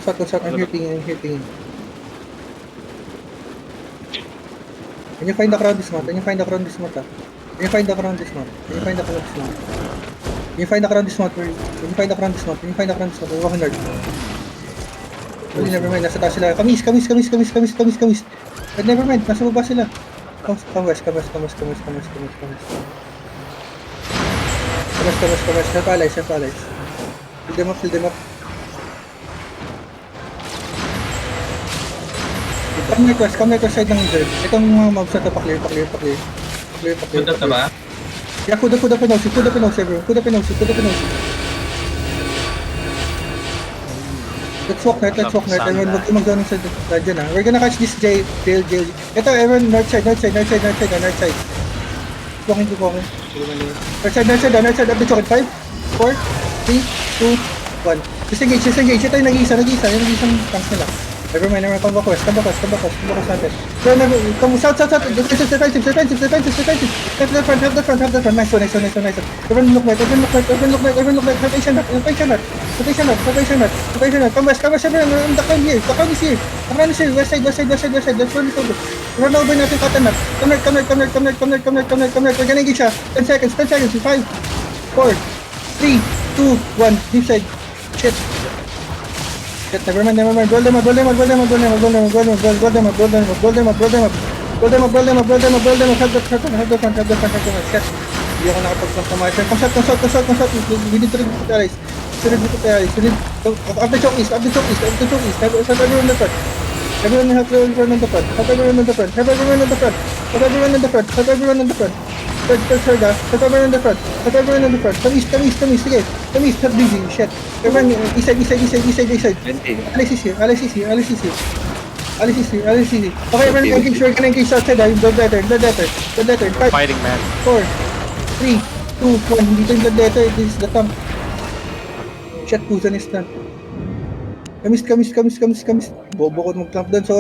I'm here pinging. Can you find the crowd this month? Can you find the crowd this month? Can you find the crowd this month? We're walking hard. Really, never mind. Nasa taas sila. Kamis. But never mind. Nasa baba sila. Come west. Help allies. Fill them up. Come request side ng reserve. Itong mga mobs na ito, pa-clear. Punta ka ba? Yeah, kuda pinosi, everyone. Kuda pinosi. Let's walk north. Everyone, wag yung mag-zone sa dyan ah. We're gonna catch this jail. Ito, everyone, north side. Walking. North side, up the chocolate. 5, 4, 3, 2, 1. Disengage. Ito yung nag-iisa. Yung isang tanks nila. Never mind, come back west natin. Come south. Defensive. Have the front. Nice one. Everyone look right. Have Asian nut. Come west, everyone. The crown is here. West side. Let's run this over. Run over natin Cotton Nut. Come right. We're gonna engage siya. 10 seconds. 5, 4, 3, 2, 1. Deep side. Shit, never mind. Roll them up. Have the front. Shit. Hindi ako nakapag-customize. Come shot. We need to recruit allies. Up the choke east. Have everyone in the front. Everyone on the front. Have everyone in the front. Third, have everyone in the front. Come east. Sige. Come east. Have busy. Shit. Everyone, east side. Alice is here. Okay, everyone engage. We're gonna engage outside. Blood letter. 5, Fighting, man. 4, 3, 2, 1. Dito yung blood letter. This is the tank. Shit, Pusan is done. Kamis. Bobo ko mag-clamp doon. Sorry.